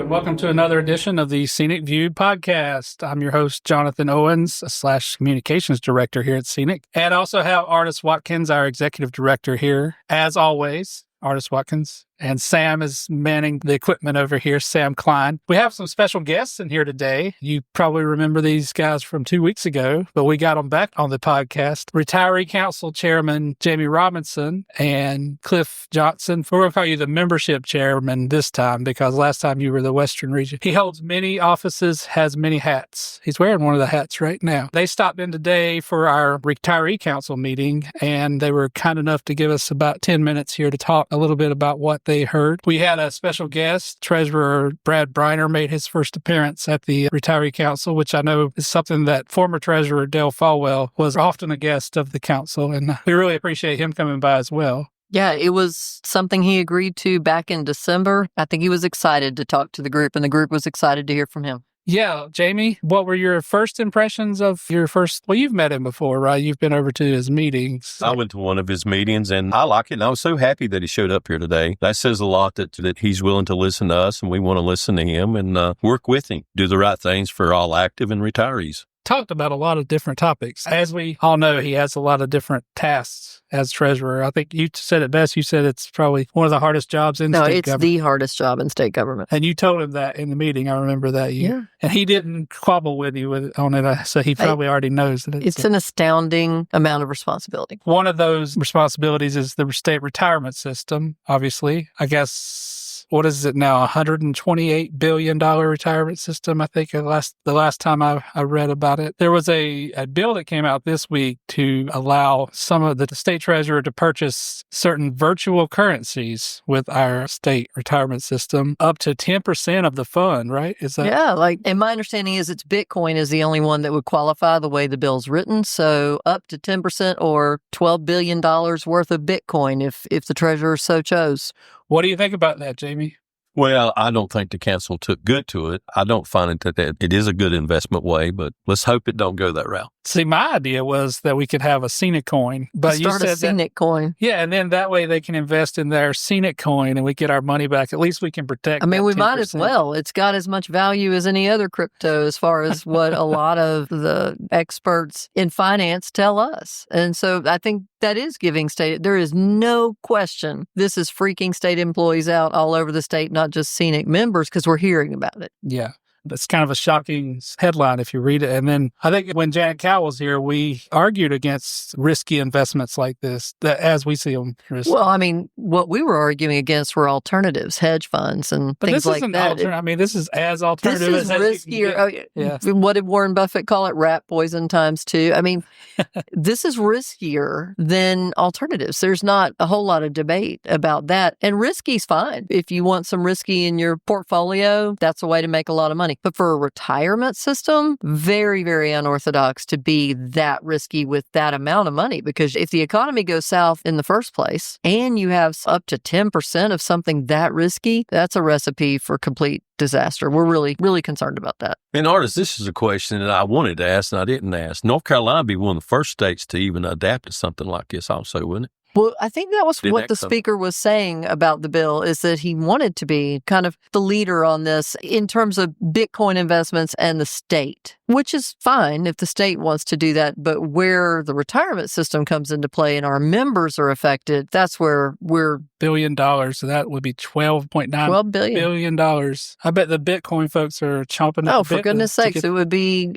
welcome to another edition of the Scenic View podcast. I'm your host, Jonathan Owens, / Communications Director here at Scenic. And I also have Artis Watkins, our Executive Director here. As always, Artis Watkins. And Sam is manning the equipment over here, Sam Klein. We have some special guests in here today. You probably remember these guys from 2 weeks ago, but we got them back on the podcast. Retiree Council Chairman Jamie Robinson and Cliff Johnson. We're going to call you the membership chairman this time because last time you were the Western region. He holds many offices, has many hats. He's wearing one of the hats right now. They stopped in today for our Retiree Council meeting, and they were kind enough to give us about 10 minutes here to talk a little bit about what they heard. We had a special guest. Treasurer Brad Briner made his first appearance at the Retiree Council, which I know is something that former Treasurer Dale Falwell was often a guest of the council, and we really appreciate him coming by as well. Yeah, it was something he agreed to back in December. I think he was excited to talk to the group, and the group was excited to hear from him. Yeah, Jamie, what were your first impressions of your first? Well, you've met him before, right? You've been over to his meetings. I went to one of his meetings, and I like it. And I was so happy that he showed up here today. That says a lot that he's willing to listen to us, and we want to listen to him and work with him, do the right things for all active and retirees. Talked about a lot of different topics. As we all know, he has a lot of different tasks as treasurer. I think you said it best. You said it's probably one of the hardest jobs in state government. No, it's the hardest job in state government. And you told him that in the meeting. I remember that. Yeah. And he didn't quabble with you on it, so he probably already knows that it's an astounding amount of responsibility. One of those responsibilities is the state retirement system, obviously. I guess, what is it now, $128 billion retirement system, I think, the last time I read about it. There was a bill that came out this week to allow some of the state treasurer to purchase certain virtual currencies with our state retirement system, up to 10% of the fund, right? Is that? Yeah, and my understanding is it's Bitcoin is the only one that would qualify the way the bill's written. So up to 10% or $12 billion worth of Bitcoin if the treasurer so chose. What do you think about that, Jamie? Well, I don't think the council took good to it. I don't find it that it is a good investment way, but let's hope it don't go that route. See, my idea was that we could have a Scenic coin. But Start you said a Scenic coin. Yeah, and then that way they can invest in their Scenic coin and we get our money back. At least we can protect. I mean, we 10%. might as well. It's got as much value as any other crypto as far as what a lot of the experts in finance tell us. And so I think that is giving state. There is no question this is freaking state employees out all over the state, not just Scenic members, because we're hearing about it. Yeah. That's kind of a shocking headline if you read it. And then I think when Janet Cowell was here, we argued against risky investments like this, that as we see them. Risky. Well, I mean, what we were arguing against were alternatives, hedge funds and things like that. I mean, this is as alternative as riskier. Yeah. What did Warren Buffett call it? Rat poison times two. I mean, this is riskier than alternatives. There's not a whole lot of debate about that. And risky's fine. If you want some risky in your portfolio, that's a way to make a lot of money. But for a retirement system, very, very unorthodox to be that risky with that amount of money. Because if the economy goes south in the first place and you have up to 10% of something that risky, that's a recipe for complete disaster. We're really, really concerned about that. And Artis, this is a question that I wanted to ask and I didn't ask. North Carolina would be one of the first states to even adapt to something like this also, wouldn't it? Well, I think that was what the speaker was saying about the bill, is that he wanted to be kind of the leader on this in terms of Bitcoin investments and the state, which is fine if the state wants to do that. But where the retirement system comes into play and our members are affected, that's where we're $1 billion. So that would be $12 billion. I bet the Bitcoin folks are chomping at the bit. Oh, for goodness sakes, it would be,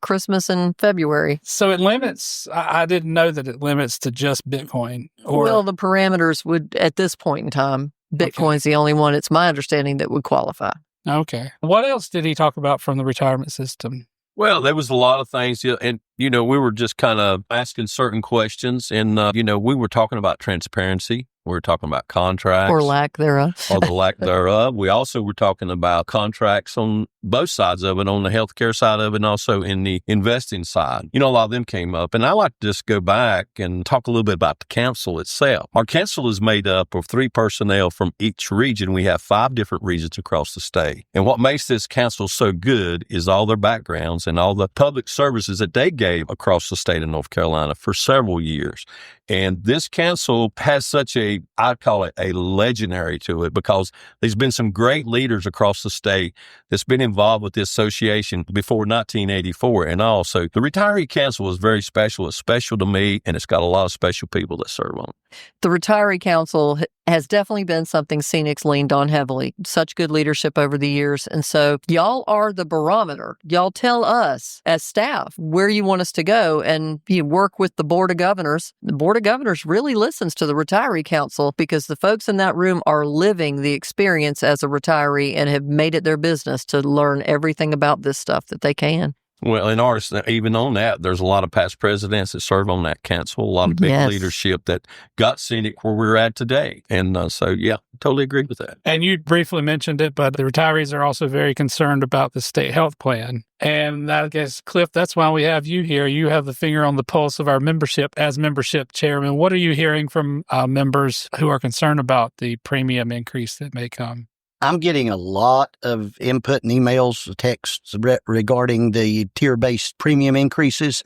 Christmas in February. So it limits, I didn't know that it limits to just Bitcoin. Well, the parameters would, at this point in time, Bitcoin's the only one, it's my understanding, that would qualify. Okay. What else did he talk about from the retirement system? Well, there was a lot of things, and, we were just kind of asking certain questions, and, we were talking about transparency. We were talking about contracts. Or lack thereof. Or the lack thereof. We also were talking about contracts on both sides of it, on the healthcare side of it, and also in the investing side. A lot of them came up. And I like to just go back and talk a little bit about the council itself. Our council is made up of 3 personnel from each region. We have 5 different regions across the state. And what makes this council so good is all their backgrounds and all the public services that they gave across the state of North Carolina for several years. And this council has such I call it a legendary to it, because there's been some great leaders across the state that's been involved with this association before 1984. And also, the Retiree Council is very special. It's special to me, and it's got a lot of special people that serve on it. The Retiree Council has definitely been something Scenic's leaned on heavily. Such good leadership over the years. And so y'all are the barometer. Y'all tell us as staff where you want us to go, and you work with the Board of Governors. The Board of Governors really listens to the Retiree Council, because the folks in that room are living the experience as a retiree and have made it their business to learn everything about this stuff that they can. Well, in ours, even on that, there's a lot of past presidents that serve on that council, a lot of big leadership that got Scenic where we're at today. And so, yeah, totally agree with that. And you briefly mentioned it, but the retirees are also very concerned about the state health plan. And I guess, Cliff, that's why we have you here. You have the finger on the pulse of our membership as membership chairman. What are you hearing from members who are concerned about the premium increase that may come? I'm getting a lot of input and emails, texts regarding the tier-based premium increases,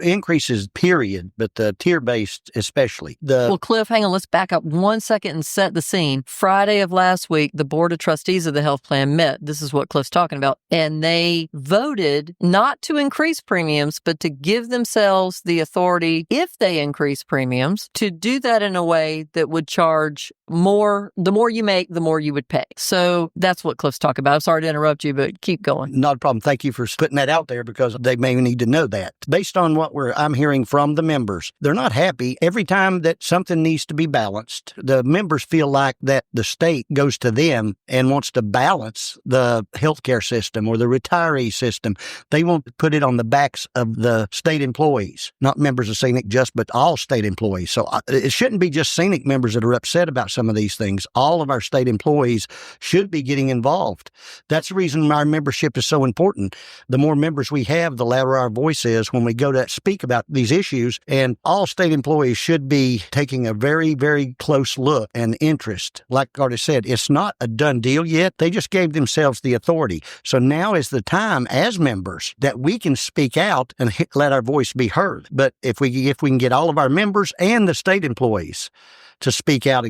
period, but the tier-based especially. Well, Cliff, hang on. Let's back up 1 second and set the scene. Friday of last week, the Board of Trustees of the health plan met. This is what Cliff's talking about. And they voted not to increase premiums, but to give themselves the authority, if they increase premiums, to do that in a way that would charge more. The more you make, the more you would pay. So that's what Cliff's talking about. I'm sorry to interrupt you, but keep going. Not a problem. Thank you for putting that out there, because they may need to know that. Based on what I'm hearing from the members, they're not happy. Every time that something needs to be balanced, the members feel like that the state goes to them and wants to balance the healthcare system or the retiree system. They want to put it on the backs of the state employees, not members of Scenic just, but all state employees. So it shouldn't be just Scenic members that are upset about some of these things. All of our state employees should be getting involved. That's the reason our membership is so important. The more members we have, the louder our voice is when we go to speak about these issues. And all state employees should be taking a very, very close look and interest. Like Artis said, it's not a done deal yet. They just gave themselves the authority. So now is the time as members that we can speak out and let our voice be heard. But if we can get all of our members and the state employees to speak out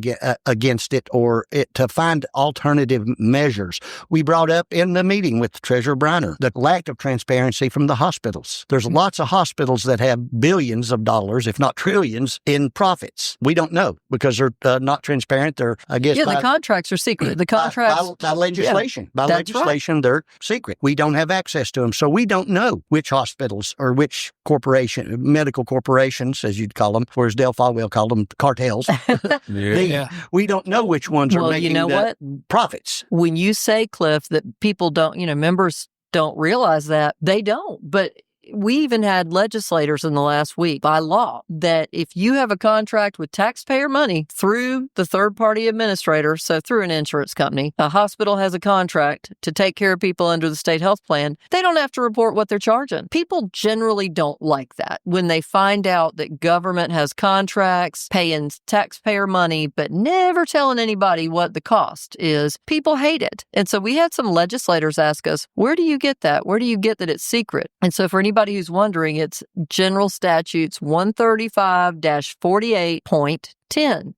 against it, or to find alternative measures. We brought up in the meeting with Treasurer Briner the lack of transparency from the hospitals. There's lots of hospitals that have billions of dollars, if not trillions, in profits. We don't know because they're not transparent. They're, I guess, the contracts are secret. The contracts by legislation. By legislation, they're secret. We don't have access to them, so we don't know which hospitals or which medical corporations, as you'd call them, whereas Delphi will call them cartels. We don't know which ones are making profits. When you say, Cliff, that people don't, members don't realize that, they don't. But we even had legislators in the last week by law that if you have a contract with taxpayer money through the third-party administrator, so through an insurance company, a hospital has a contract to take care of people under the state health plan, they don't have to report what they're charging. People generally don't like that when they find out that government has contracts, paying taxpayer money, but never telling anybody what the cost is. People hate it. And so we had some legislators ask us, where do you get that? Where do you get that it's secret? And so for anybody who's wondering, it's General Statutes 135-48.10.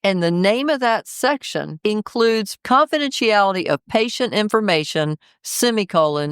And the name of that section includes confidentiality of patient information,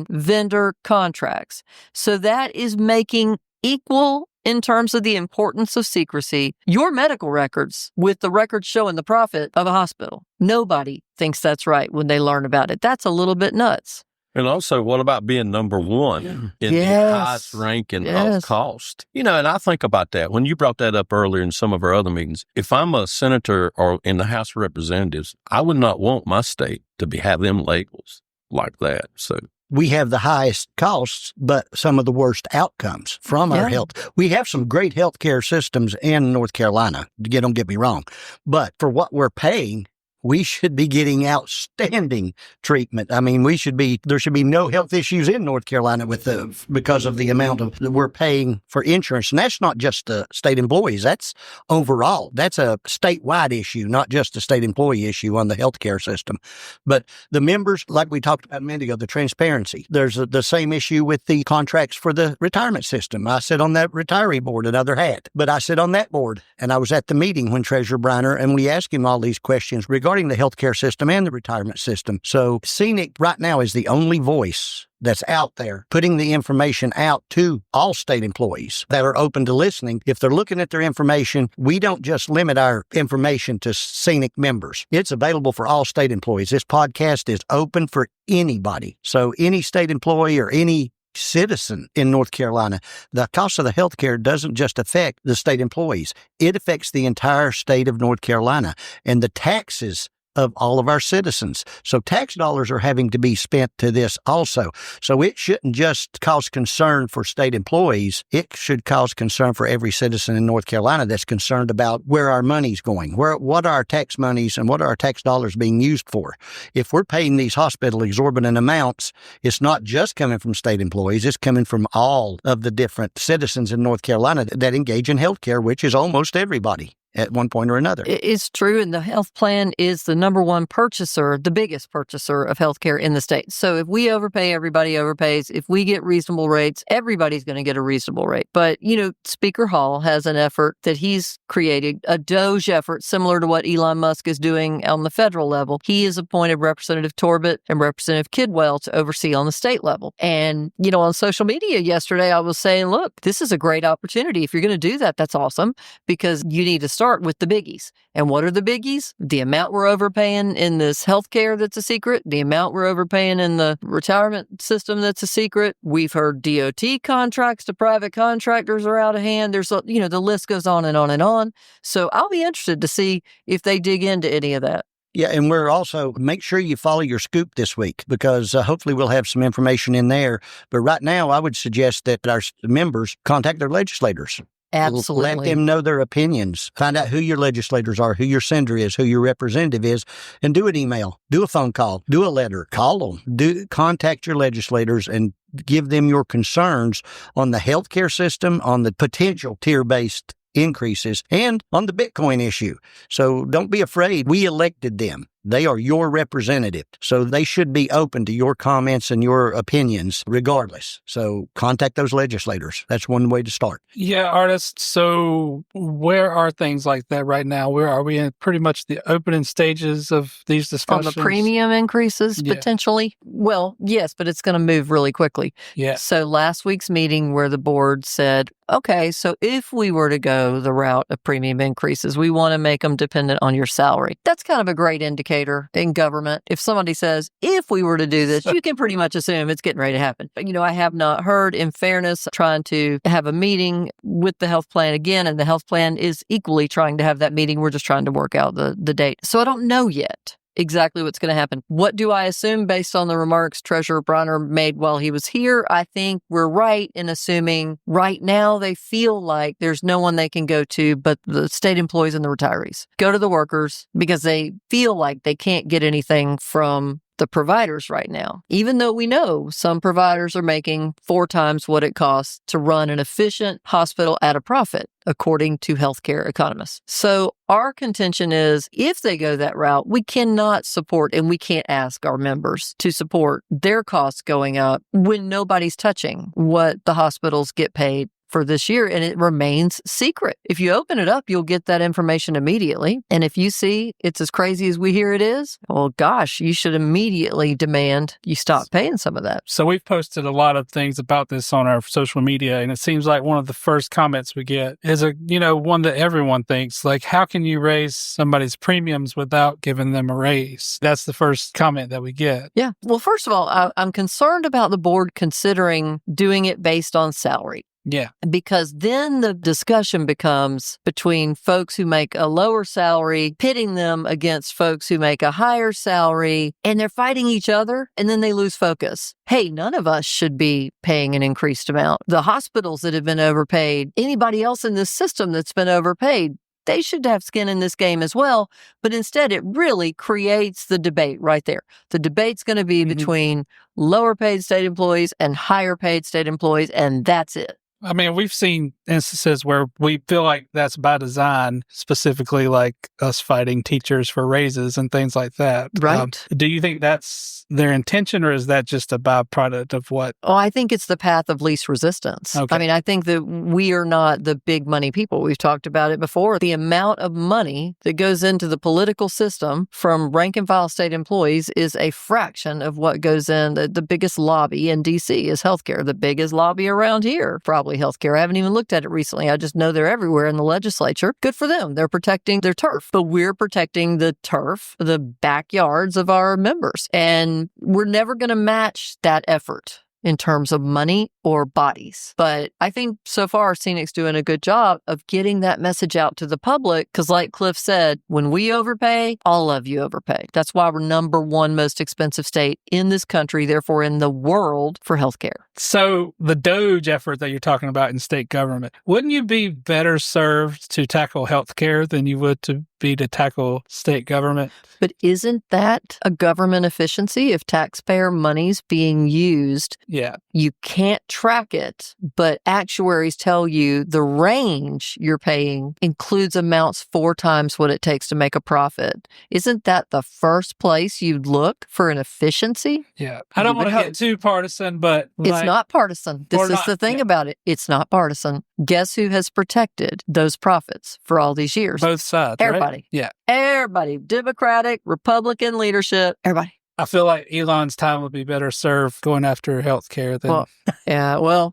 vendor contracts. So that is making equal, in terms of the importance of secrecy, your medical records with the records showing the profit of a hospital. Nobody thinks that's right when they learn about it. That's a little bit nuts. And also, what about being number one in the highest ranking of cost? And I think about that. When you brought that up earlier in some of our other meetings, if I'm a senator or in the House of Representatives, I would not want my state to have them labels like that. So we have the highest costs, but some of the worst outcomes from our health. We have some great healthcare systems in North Carolina. Don't get me wrong. But for what we're paying, we should be getting outstanding treatment. I mean, there should be no health issues in North Carolina because of the amount that we're paying for insurance. And that's not just the state employees. That's overall. That's a statewide issue, not just a state employee issue on the healthcare system. But the members, like we talked about a minute ago, the transparency. There's the same issue with the contracts for the retirement system. I sit on that retiree board, another hat, but I sit on that board. And I was at the meeting when Treasurer Briner, and we asked him all these questions regarding the healthcare system and the retirement system. So Scenic right now is the only voice that's out there putting the information out to all state employees that are open to listening. If they're looking at their information, we don't just limit our information to Scenic members. It's available for all state employees. This podcast is open for anybody. So any state employee or any citizen in North Carolina, the cost of the health care doesn't just affect the state employees. It affects the entire state of North Carolina and the taxes of all of our citizens. So tax dollars are having to be spent to this also. So it shouldn't just cause concern for state employees. It should cause concern for every citizen in North Carolina that's concerned about where our money's going, what are our tax monies and what are our tax dollars being used for. If we're paying these hospital exorbitant amounts, it's not just coming from state employees, it's coming from all of the different citizens in North Carolina that engage in healthcare, which is almost everybody at one point or another. It's true. And the health plan is the number one purchaser, the biggest purchaser of healthcare in the state. So if we overpay, everybody overpays. If we get reasonable rates, everybody's going to get a reasonable rate. But, Speaker Hall has an effort that he's created, a DOGE effort similar to what Elon Musk is doing on the federal level. He has appointed Representative Torbett and Representative Kidwell to oversee on the state level. And, on social media yesterday, I was saying, look, this is a great opportunity. If you're going to do that, that's awesome, because you need to start with the biggies. And what are the biggies? The amount we're overpaying in this healthcare that's a secret, the amount we're overpaying in the retirement system that's a secret. We've heard DOT contracts to private contractors are out of hand. There's, the list goes on and on and on. So I'll be interested to see if they dig into any of that. Yeah, and we're also, make sure you follow your scoop this week, because hopefully we'll have some information in there. But right now, I would suggest that our members contact their legislators. Absolutely. Let them know their opinions. Find out who your legislators are, who your senator is, who your representative is, and do an email, do a phone call, do a letter, call them, contact your legislators and give them your concerns on the healthcare system, on the potential tier-based increases, and on the Bitcoin issue. So don't be afraid. We elected them. They are your representative. So they should be open to your comments and your opinions regardless. So contact those legislators. That's one way to start. Yeah, Artist. So where are things like that right now? Where are we in pretty much the opening stages of these discussions? On the premium increases, Yeah. potentially? Well, yes, but it's going to move really quickly. Yeah. So last week's meeting where the board said, okay, so if we were to go the route of premium increases, we want to make them dependent on your salary. That's kind of a great indicator in government. If somebody says, if we were to do this, you can pretty much assume it's getting ready to happen. But, I have not heard, in fairness, trying to have a meeting with the health plan again, and the health plan is equally trying to have that meeting. We're just trying to work out the date. So I don't know yet exactly what's going to happen. What do I assume based on the remarks Treasurer Briner made while he was here? I think we're right in assuming right now they feel like there's no one they can go to but the state employees and the retirees. Go to the workers because they feel like they can't get anything from the providers right now, even though we know some providers are making 4 times what it costs to run an efficient hospital at a profit, according to healthcare economists. So our contention is if they go that route, we cannot support and we can't ask our members to support their costs going up when nobody's touching what the hospitals get paid for this year, and it remains secret. If you open it up, you'll get that information immediately. And if you see it's as crazy as we hear it is, well, gosh, you should immediately demand you stop paying some of that. So we've posted a lot of things about this on our social media, and it seems like one of the first comments we get is one that everyone thinks, like, how can you raise somebody's premiums without giving them a raise? That's the first comment that we get. Yeah. Well, first of all, I'm concerned about the board considering doing it based on salary. Yeah. Because then the discussion becomes between folks who make a lower salary, pitting them against folks who make a higher salary, and they're fighting each other, and then they lose focus. Hey, none of us should be paying an increased amount. The hospitals that have been overpaid, anybody else in this system that's been overpaid, they should have skin in this game as well. But instead, it really creates the debate right there. The debate's going to be between lower paid state employees and higher paid state employees, and that's it. I mean, we've seen instances where we feel like that's by design, specifically like us fighting teachers for raises and things like that. Right. Do you think that's their intention, or is that just a byproduct of what? Oh, I think it's the path of least resistance. Okay. I mean, I think that we are not the big money people. We've talked about it before. The amount of money that goes into the political system from rank and file state employees is a fraction of what goes in. The biggest lobby in D.C. is healthcare. The biggest lobby around here, probably healthcare. I haven't even looked at it recently. I just know they're everywhere in the legislature. Good for them. They're protecting their turf, but we're protecting the turf, the backyards of our members. And we're never going to match that effort in terms of money or bodies. But I think so far Scenic's doing a good job of getting that message out to the public because like Cliff said, when we overpay, all of you overpay. That's why we're number one most expensive state in this country, therefore in the world for healthcare. So the DOGE effort that you're talking about in state government, wouldn't you be better served to tackle healthcare than you would to tackle state government? But isn't that a government efficiency if taxpayer money's being used? Yeah. You can't track it, but actuaries tell you the range you're paying includes amounts 4 times what it takes to make a profit. Isn't that the first place you'd look for an efficiency? Yeah. I don't want to get too partisan, but It's not partisan. This is the thing about it. It's not partisan. Guess who has protected those profits for all these years? Both sides, Everybody. Right? Yeah. Everybody. Democratic, Republican leadership, everybody. I feel like Elon's time would be better served going after healthcare than...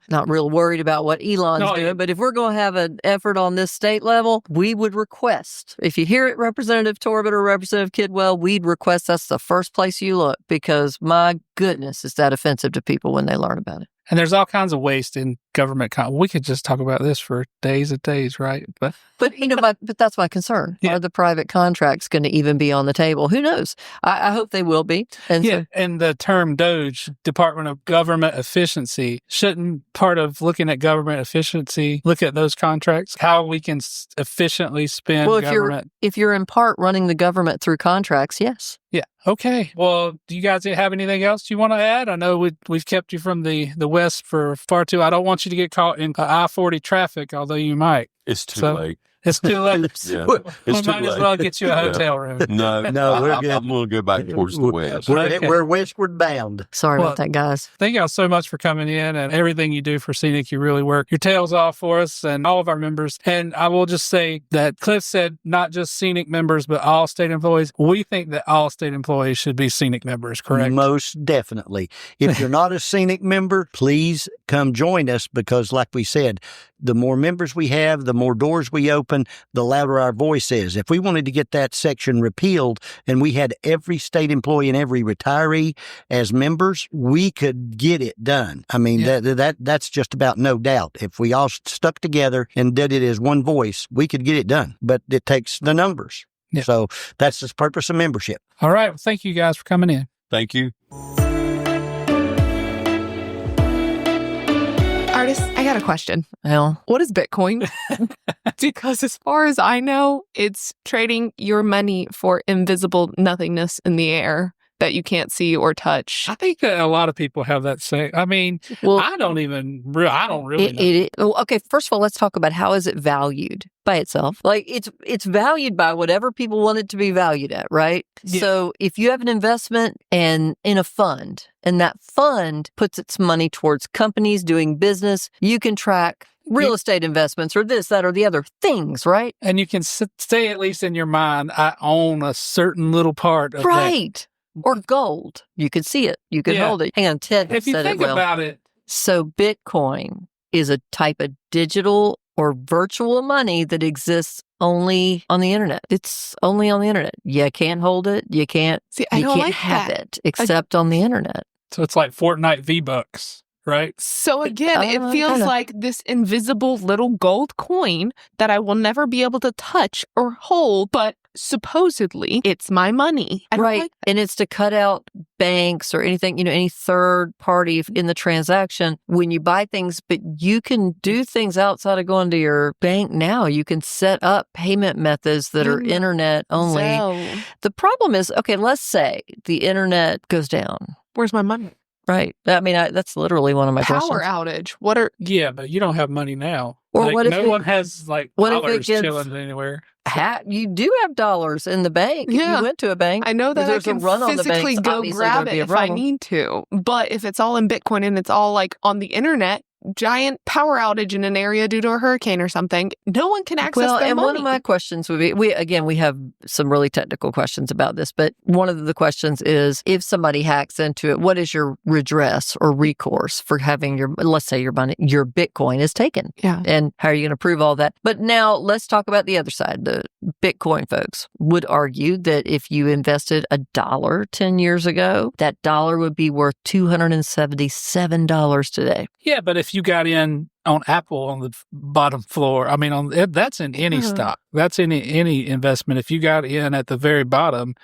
Not real worried about what Elon's doing, but if we're going to have an effort on this state level, we would request, if you hear it, Representative Torbett or Representative Kidwell, we'd request that's the first place you look because my goodness, is that offensive to people when they learn about it. And there's all kinds of waste in government. We could just talk about this for days and days, right? But that's my concern. Yeah. Are the private contracts going to even be on the table? Who knows? I hope they will be. And the term DOGE, Department of Government Efficiency, shouldn't part of looking at government efficiency look at those contracts, how we can efficiently spend government? If you're in part running the government through contracts, yes. Yeah. Okay. Well, do you guys have anything else you want to add? I know we've kept you from the West for far too. I don't want you to get caught in I-40 traffic, although you might. It's too late. It's too late. Yeah, we might as well get you a hotel room. No, we're good. I'm going to go back towards the West. We're westward bound. Sorry about that, guys. Thank y'all so much for coming in and everything you do for Scenic. You really work your tails off for us and all of our members. And I will just say that Cliff said not just Scenic members, but all state employees. We think that all state employees should be Scenic members, correct? Most definitely. If you're not a Scenic member, please come join us because, like we said, the more members we have, the more doors we open, the louder our voice is. If we wanted to get that section repealed and we had every state employee and every retiree as members, we could get it done. I mean, that's just about no doubt. If we all stuck together and did it as one voice, we could get it done. But it takes the numbers. Yeah. So that's the purpose of membership. All right. Well, thank you guys for coming in. Thank you. Artist, I got a question. Well, what is Bitcoin? Because as far as I know, it's trading your money for invisible nothingness in the air that you can't see or touch. I think that a lot of people have that same. I mean, I don't really know. Okay, first of all, let's talk about how is it valued by itself. Like it's valued by whatever people want it to be valued at, right? Yeah. So if you have an investment and in a fund, and that fund puts its money towards companies doing business, you can track real estate investments or this, that, or the other things, right? And you can say at least in your mind, I own a certain little part of that. Or gold. You can see it. You can hold it. Hang on, Ted if you said think it well. about it. So Bitcoin is a type of digital or virtual money that exists only on the internet. It's only on the internet. You can't hold it. You can't have it except on the internet. So it's like Fortnite V-Bucks. Right. So again, it feels like this invisible little gold coin that I will never be able to touch or hold, but supposedly it's my money. I don't Right. like And it's to cut out banks or anything, any third party in the transaction when you buy things, but you can do things outside of going to your bank now. You can set up payment methods that are internet only. Zelle. The problem is, okay, let's say the internet goes down. Where's my money? Right. I mean, that's literally one of my Power questions. outage. What are Yeah, but you don't have money now. Or Like, what if no one has like what if it dollars gets- chilling anywhere? You do have dollars in the bank. If Yeah. you went to a bank. I know If that I there's a can run on the physically banks, go obviously grab there'd it be a if I problem. need to. But if it's all in Bitcoin and it's all like on the internet, giant power outage in an area due to a hurricane or something, no one can access Well, their and money. one of my questions would be, we have some really technical questions about this, but one of the questions is, if somebody hacks into it, what is your redress or recourse for having let's say your Bitcoin is taken? Yeah. And how are you going to prove all that? But now let's talk about the other side. The Bitcoin folks would argue that if you invested $1 10 years ago, that dollar would be worth $277 today. Yeah, but if you got in on Apple on the bottom floor, I mean, that's in any stock. That's in any investment. If you got in at the very bottom,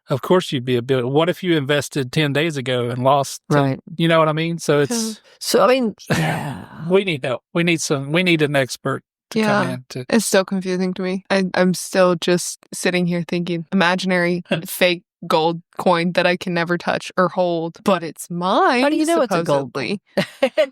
of course you'd be a bit. What if you invested 10 days ago and lost? Right. You know what I mean? So it's So, I mean, yeah. we need help. We need an expert to come Yeah. in to. It's still confusing to me. I'm still just sitting here thinking imaginary fake gold coin that I can never touch or hold, but it's mine. How do you know it's a gold supposedly.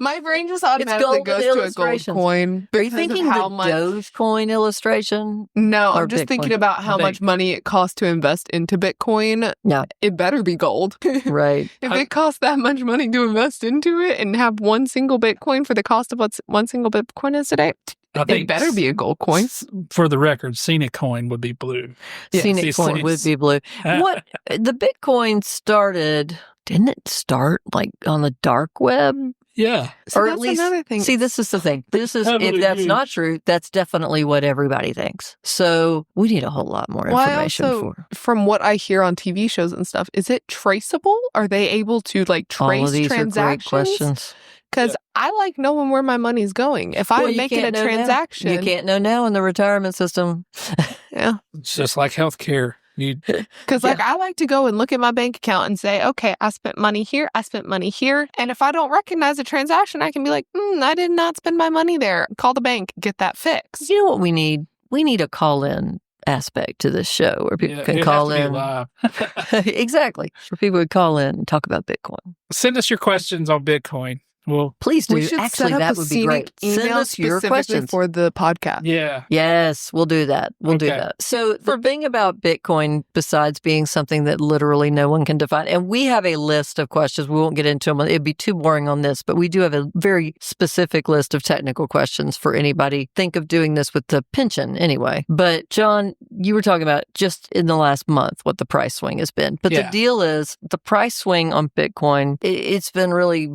My brain just automatically gold goes with to a gold illustrations. coin. Are you because of thinking how the much? Dogecoin illustration? No, or I'm just Bitcoin? thinking about how I much think- money it costs to invest into Bitcoin. Yeah. It better be gold. Right. If it costs that much money to invest into it and have one single Bitcoin for the cost of what one single Bitcoin is today, I it better be a gold coin. For the record, Scenic Coin would be blue. Yes. Scenic These coin would things. be blue. What the Bitcoin started? Didn't it start like on the dark web? Yeah. So Or at that's least- another thing. See, this is the thing. This is if Heavily that's used. not true, that's definitely what everybody thinks. So we need a whole lot more Well, I information also, for from what I hear on TV shows and stuff, is it traceable? Are they able to like all trace of these. Are great transactions? questions. Because I like knowing where my money's going. If Well, I'm you making a can't know now. transaction, You can't know now in the retirement system. yeah. It's just like healthcare. You Because like I like to go and look at my bank account and say, okay, I spent money here, I spent money here, and if I don't recognize a transaction, I can be like, I did not spend my money there. Call the bank, get that fixed. You know what we need? We need a call-in aspect to this show where people can it'd call have to be in. live. Exactly. Where people would call in and talk about Bitcoin. Send us your questions on Bitcoin. Well, Please do. We should Actually, set up that a would be great. scenic Send email us your specifically questions. for the podcast. yeah. Yes, we'll do that. We'll do Okay. that. So the thing about Bitcoin, besides being something that literally no one can define, and we have a list of questions. We won't get into them. It'd be too boring on this, but we do have a very specific list of technical questions for anybody. Think of doing this with the pension anyway. But John, you were talking about just in the last month what the price swing has been. But the Yeah. deal is the price swing on Bitcoin, it's been really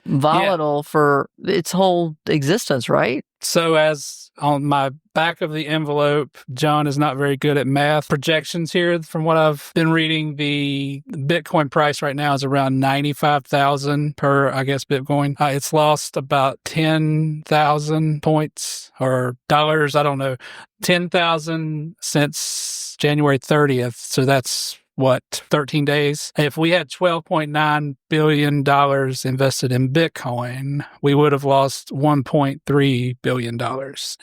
volatile for its whole existence, right? So, as on my back of the envelope, John is not very good at math projections here. From what I've been reading, the Bitcoin price right now is around 95,000 per, I guess, Bitcoin. It's lost about 10,000 points or dollars. I don't know, 10,000 since January 30th. So that's what, 13 days? If we had $12.9 billion invested in Bitcoin, we would have lost $1.3 billion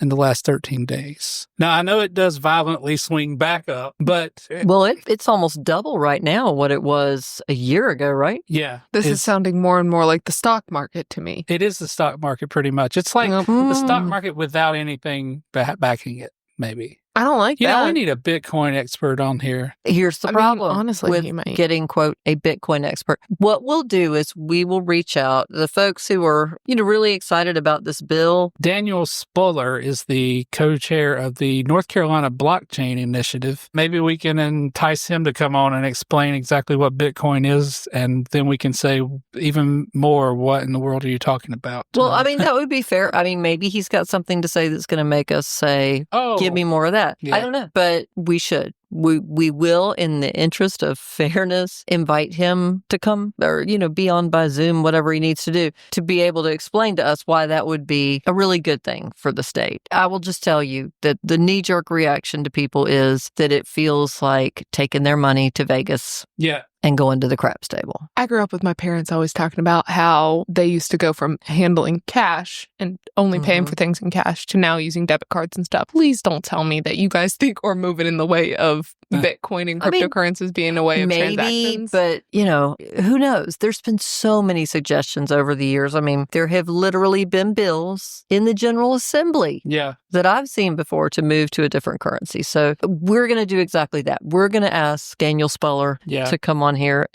in the last 13 days. Now, I know it does violently swing back up, but Well, it's almost double right now what it was a year ago, right? yeah. This is it's- sounding more and more like the stock market to me. It is the stock market pretty much. It's like Yep. the stock Mm. market without anything backing it, maybe. I don't like You that. know, we need a Bitcoin expert on here. Here's the I mean, problem honestly, with he might. getting, quote, a Bitcoin expert. What we'll do is we will reach out the folks who are, really excited about this bill. Daniel Spoller is the co-chair of the North Carolina Blockchain Initiative. Maybe we can entice him to come on and explain exactly what Bitcoin is, and then we can say even more, what in the world are you talking about? Well, I mean, that would be fair. I mean, maybe he's got something to say that's going to make us say, oh, give me more of that. Yeah. I don't know, but we should. We will, in the interest of fairness, invite him to come or, be on by Zoom, whatever he needs to do, to be able to explain to us why that would be a really good thing for the state. I will just tell you that the knee-jerk reaction to people is that it feels like taking their money to Vegas Yeah. and going to the craps table. I grew up with my parents always talking about how they used to go from handling cash and only paying for things in cash to now using debit cards and stuff. Please don't tell me that you guys think we're moving in the way of Bitcoin and cryptocurrencies being a way of transactions. But, who knows? There's been so many suggestions over the years. I mean, there have literally been bills in the General Assembly Yeah. that I've seen before to move to a different currency. So we're going to do exactly that. We're going to ask Daniel Spuller to come on here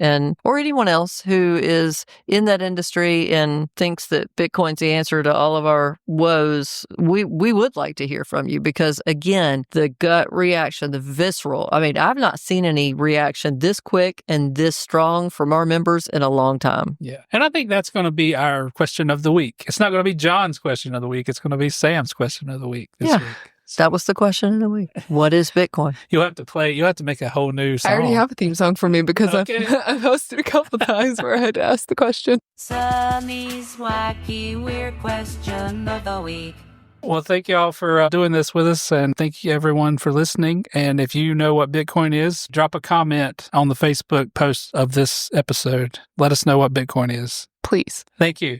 or anyone else who is in that industry and thinks that Bitcoin's the answer to all of our woes. We would like to hear from you because, again, the gut reaction, the visceral, I've not seen any reaction this quick and this strong from our members in a long time. Yeah. And I think that's going to be our question of the week. It's not going to be John's question of the week. It's going to be Sam's question of the week this week. That was the question of the week. What is Bitcoin? You'll have to make a whole new song. I already have a theme song for me because I've hosted a couple times where I had to ask the question. Sunny's wacky weird question of the week. Well, thank you all for doing this with us, and thank you everyone for listening. And if you know what Bitcoin is, drop a comment on the Facebook post of this episode. Let us know what Bitcoin is. Please. Thank you.